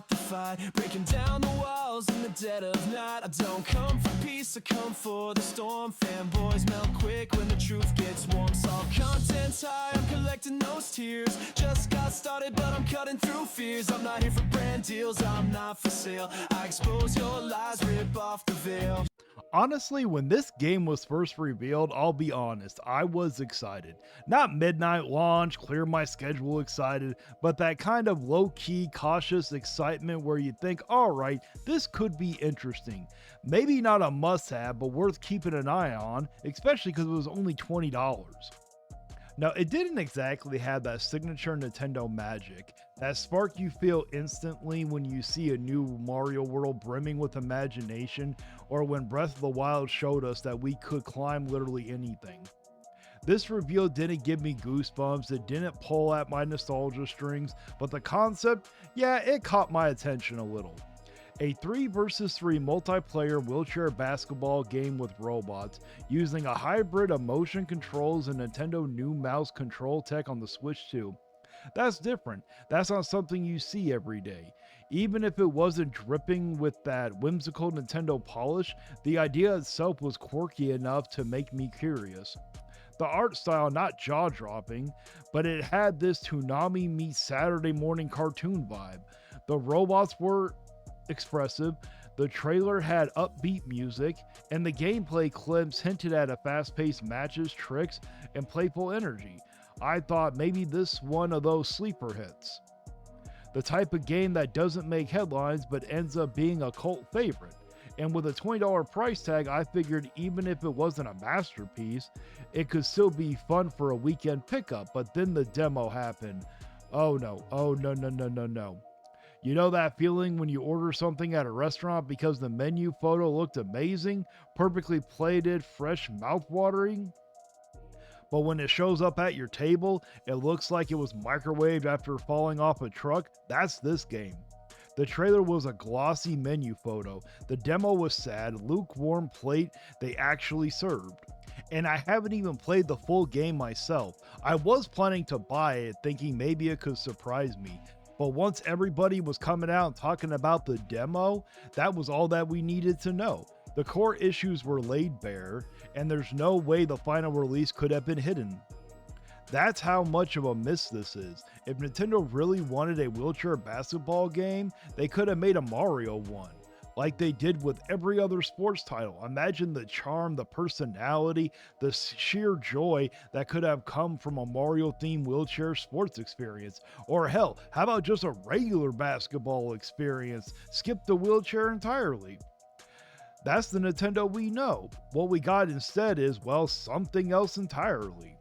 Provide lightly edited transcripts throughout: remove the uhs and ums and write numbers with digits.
start the fight, breaking down the walls in the dead of night. I don't come for peace, I come for the storm. Fanboys melt quick when the truth gets warm. Saw content's high, I'm collecting those tears. Just got started, but I'm cutting through fears. I'm not here for brand deals, I'm not for sale. I expose your lies, rip off the veil. Honestly, when this game was first revealed, I'll be honest, I was excited. Not midnight launch, clear my schedule excited, but that kind of low-key, cautious excitement where you think, alright, this could be interesting. Maybe not a must-have, but worth keeping an eye on, especially because it was only $20. Now, it didn't exactly have that signature Nintendo magic, that spark you feel instantly when you see a new Mario world brimming with imagination, or when Breath of the Wild showed us that we could climb literally anything. This reveal didn't give me goosebumps, it didn't pull at my nostalgia strings, but the concept, yeah, it caught my attention a little. A 3 vs 3 multiplayer wheelchair basketball game with robots, using a hybrid of motion controls and Nintendo new mouse control tech on the Switch 2. That's different. That's not something you see every day. Even if it wasn't dripping with that whimsical Nintendo polish, the idea itself was quirky enough to make me curious. The art style not jaw-dropping, but it had this Toonami meets Saturday morning cartoon vibe. The robots were expressive, the trailer had upbeat music, and the gameplay clips hinted at a fast-paced matches, tricks, and playful energy. I thought maybe this one of those sleeper hits. The type of game that doesn't make headlines but ends up being a cult favorite. And with a $20 price tag, I figured even if it wasn't a masterpiece, it could still be fun for a weekend pickup, but then the demo happened. Oh no, no. You know that feeling when you order something at a restaurant because the menu photo looked amazing, perfectly plated, fresh, mouth-watering? But when it shows up at your table, it looks like it was microwaved after falling off a truck? That's this game. The trailer was a glossy menu photo. The demo was sad, lukewarm plate they actually served. And I haven't even played the full game myself. I was planning to buy it thinking maybe it could surprise me. But once everybody was coming out and talking about the demo, that was all that we needed to know. The core issues were laid bare, and there's no way the final release could have been hidden. That's how much of a miss this is. If Nintendo really wanted a wheelchair basketball game, they could have made a Mario one, like they did with every other sports title. Imagine the charm, the personality, the sheer joy that could have come from a Mario-themed wheelchair sports experience. Or hell, how about just a regular basketball experience? Skip the wheelchair entirely. That's the Nintendo we know. What we got instead is, well, something else entirely.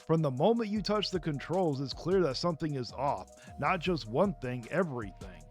From the moment you touch the controls, it's clear that something is off. Not just one thing, everything.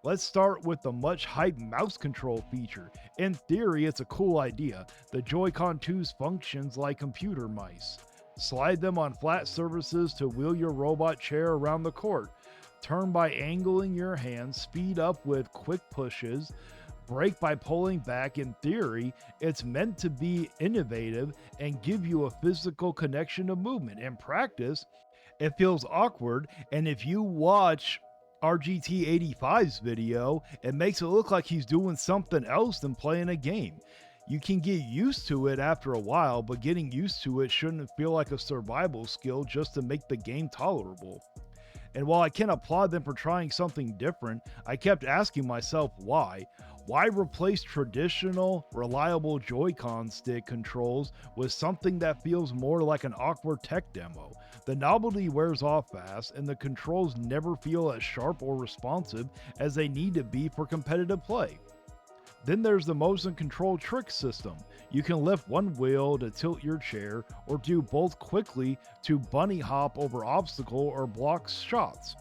Let's start with the much hyped mouse control feature. In theory, it's a cool idea. The Joy-Con 2's functions like computer mice. Slide them on flat surfaces to wheel your robot chair around the court. Turn by angling your hands, speed up with quick pushes, brake by pulling back. In theory, it's meant to be innovative and give you a physical connection to movement. In practice, it feels awkward, and if you watch RGT85's video, it makes it look like he's doing something else than playing a game. You can get used to it after a while, but getting used to it shouldn't feel like a survival skill just to make the game tolerable. And while I can applaud them for trying something different, I kept asking myself why. Why replace traditional, reliable Joy-Con stick controls with something that feels more like an awkward tech demo? The novelty wears off fast, and the controls never feel as sharp or responsive as they need to be for competitive play. Then there's the motion control trick system. You can lift one wheel to tilt your chair, or do both quickly to bunny hop over obstacle or block shots.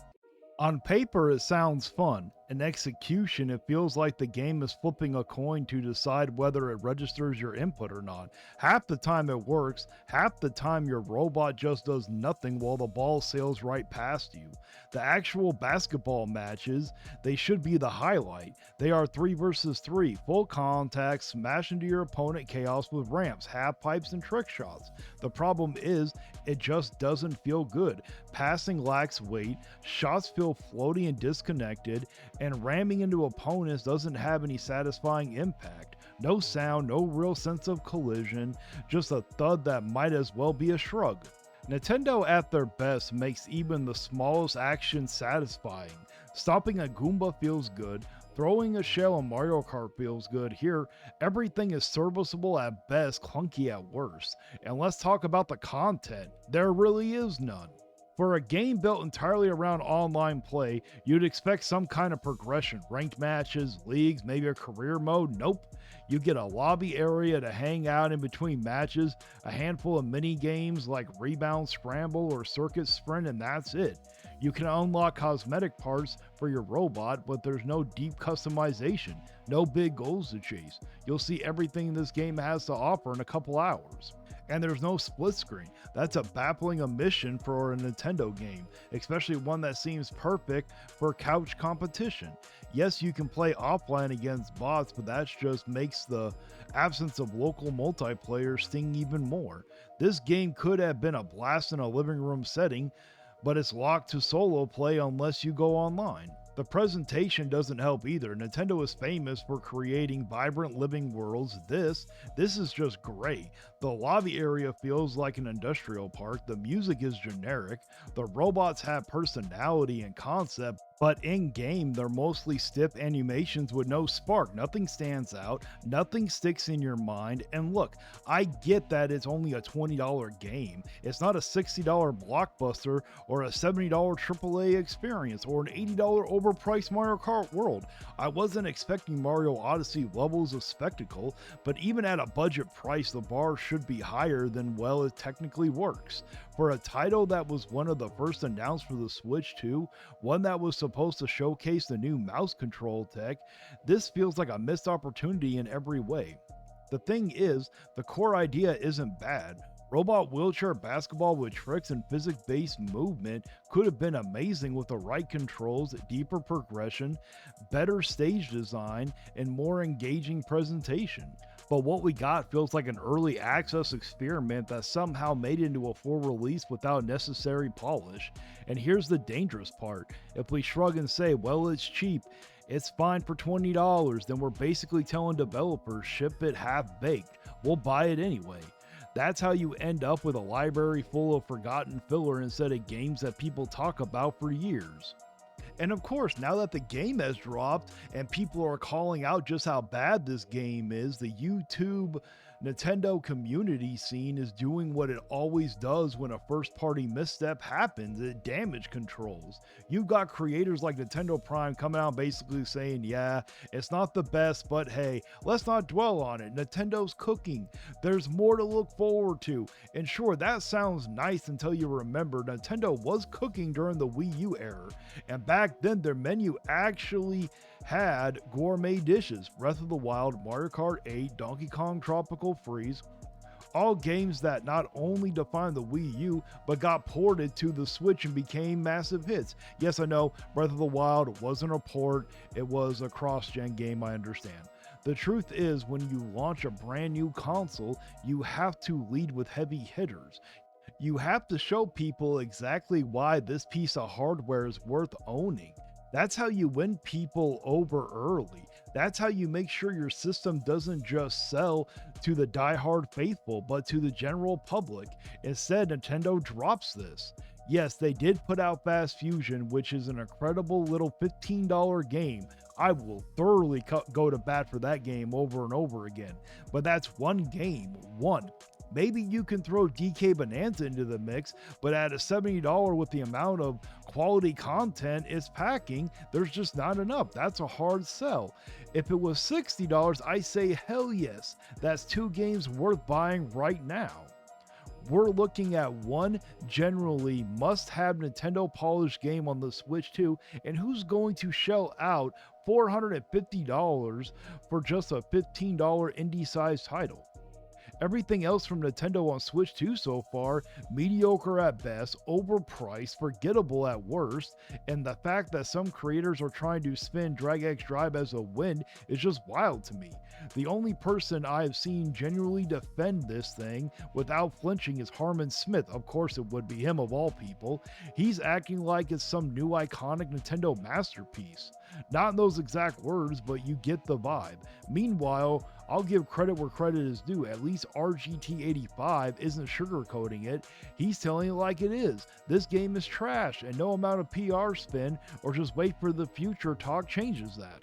On paper, it sounds fun. In execution, it feels like the game is flipping a coin to decide whether it registers your input or not. Half the time it works, half the time your robot just does nothing while the ball sails right past you. The actual basketball matches, they should be the highlight. They are 3 vs 3, full contact, smash into your opponent chaos with ramps, half pipes, and trick shots. The problem is, it just doesn't feel good. Passing lacks weight, shots feel floaty and disconnected, and ramming into opponents doesn't have any satisfying impact. No sound, no real sense of collision, just a thud that might as well be a shrug. Nintendo at their best makes even the smallest action satisfying. Stopping a Goomba feels good, throwing a shell in Mario Kart feels good. Here, everything is serviceable at best, clunky at worst. And let's talk about the content. There really is none. For a game built entirely around online play, you'd expect some kind of progression, ranked matches, leagues, maybe a career mode. Nope. You get a lobby area to hang out in between matches, a handful of mini games like Rebound Scramble or Circuit Sprint, and that's it. You can unlock cosmetic parts for your robot, but there's no deep customization, no big goals to chase. You'll see everything this game has to offer in a couple hours. And there's no split screen. That's a baffling omission for a Nintendo game, especially one that seems perfect for couch competition. Yes, you can play offline against bots, but that just makes the absence of local multiplayer sting even more. This game could have been a blast in a living room setting, but it's locked to solo play unless you go online. The presentation doesn't help either. Nintendo is famous for creating vibrant living worlds. This is just great. The lobby area feels like an industrial park. The music is generic. The robots have personality and concept, but in game, they're mostly stiff animations with no spark. Nothing stands out, nothing sticks in your mind. And look, I get that it's only a $20 game. It's not a $60 blockbuster or a $70 AAA experience or an $80 overpriced Mario Kart World. I wasn't expecting Mario Odyssey levels of spectacle, but even at a budget price, the bar should be higher than well it technically works. For a title that was one of the first announced for the Switch 2, one that was supposed to showcase the new mouse control tech, this feels like a missed opportunity in every way. The thing is, the core idea isn't bad. Robot wheelchair basketball with tricks and physics-based movement could have been amazing with the right controls, deeper progression, better stage design, and more engaging presentation. But what we got feels like an early access experiment that somehow made it into a full release without necessary polish. And here's the dangerous part. If we shrug and say, well, it's cheap, it's fine for $20, then we're basically telling developers, ship it half-baked. We'll buy it anyway. That's how you end up with a library full of forgotten filler instead of games that people talk about for years. And of course, now that the game has dropped and people are calling out just how bad this game is, the YouTube Nintendo community scene is doing what it always does when a first-party misstep happens. It damage controls. You've got creators like Nintendo Prime coming out basically saying, yeah, it's not the best, but hey, let's not dwell on it. Nintendo's cooking. There's more to look forward to. And sure, that sounds nice until you remember Nintendo was cooking during the Wii U era. And back then, their menu actually had gourmet dishes. Breath of the Wild, Mario Kart 8, Donkey Kong Tropical Freeze, all games that not only defined the Wii U, but got ported to the Switch and became massive hits. Yes, I know, Breath of the Wild wasn't a port, it was a cross-gen game, I understand. The truth is, when you launch a brand new console, you have to lead with heavy hitters. You have to show people exactly why this piece of hardware is worth owning. That's how you win people over early. That's how you make sure your system doesn't just sell to the die-hard faithful, but to the general public. Instead, Nintendo drops this. Yes, they did put out Fast Fusion, which is an incredible little $15 game. I will thoroughly go to bat for that game over and over again. But that's one game, one. Maybe you can throw DK Bonanza into the mix, but at a $70 with the amount of quality content it's packing, there's just not enough. That's a hard sell. If it was $60, I say hell yes. That's two games worth buying right now. We're looking at one generally must-have Nintendo polished game on the Switch 2, and who's going to shell out $450 for just a $15 indie-sized title? Everything else from Nintendo on Switch 2 so far, mediocre at best, overpriced, forgettable at worst, and the fact that some creators are trying to spin DragX Drive as a win is just wild to me. The only person I have seen genuinely defend this thing without flinching is Harmon Smith. Of course it would be him of all people. He's acting like it's some new iconic Nintendo masterpiece. Not in those exact words, but you get the vibe. Meanwhile, I'll give credit where credit is due. At least RGT85 isn't sugarcoating it. He's telling it like it is. This game is trash, and no amount of PR spin or just wait for the future talk changes that.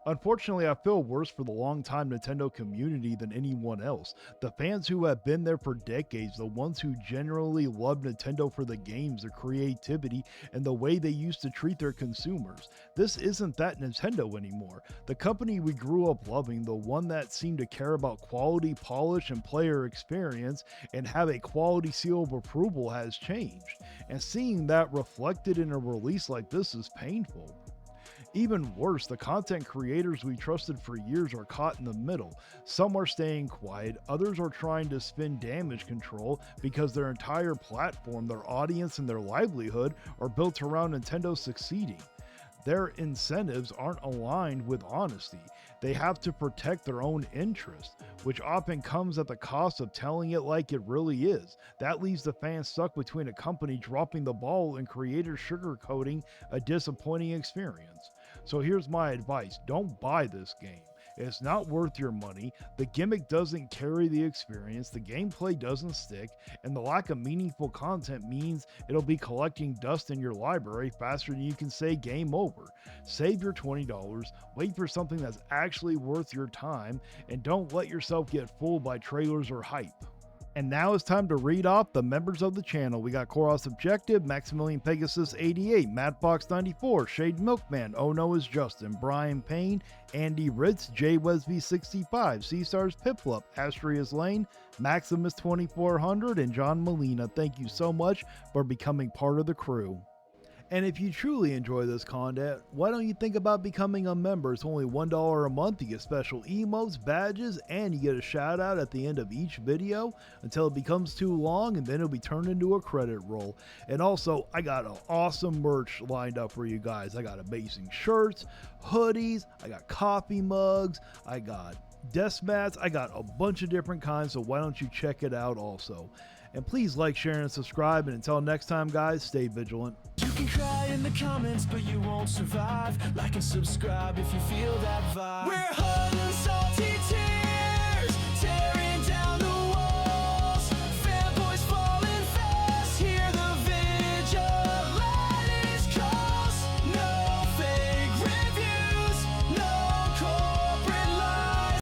Unfortunately, I feel worse for the longtime Nintendo community than anyone else. The fans who have been there for decades, the ones who generally love Nintendo for the games, their creativity, and the way they used to treat their consumers. This isn't that Nintendo anymore. The company we grew up loving, the one that seemed to care about quality, polish, and player experience, and have a quality seal of approval has changed. And seeing that reflected in a release like this is painful. Even worse, the content creators we trusted for years are caught in the middle. Some are staying quiet, others are trying to spin damage control because their entire platform, their audience, and their livelihood are built around Nintendo succeeding. Their incentives aren't aligned with honesty. They have to protect their own interest, which often comes at the cost of telling it like it really is. That leaves the fans stuck between a company dropping the ball and creators sugarcoating a disappointing experience. So here's my advice: don't buy this game. It's not worth your money, the gimmick doesn't carry the experience, the gameplay doesn't stick, and the lack of meaningful content means it'll be collecting dust in your library faster than you can say game over. Save your $20, wait for something that's actually worth your time, and don't let yourself get fooled by trailers or hype. And now it's time to read off the members of the channel. We got Koros Objective, Maximilian Pegasus 88, Madfox 94, Shade Milkman, Oh No is Justin, Brian Payne, Andy Ritz, J Wesby 65, C-Stars Piplup, Astria's Lane, Maximus 2400, and John Molina. Thank you so much for becoming part of the crew. And if you truly enjoy this content, why don't you think about becoming a member? It's only $1 a month. You get special emotes, badges, and you get a shout out at the end of each video until it becomes too long, and then it'll be turned into a credit roll. And also, I got an awesome merch lined up for you guys. I got amazing shirts, hoodies, I got coffee mugs, I got desk mats, I got a bunch of different kinds, so why don't you check it out also. And please like, share, and subscribe. And until next time, guys, stay vigilant. You can cry in the comments, but you won't survive. Like and subscribe if you feel that vibe. We're hard and so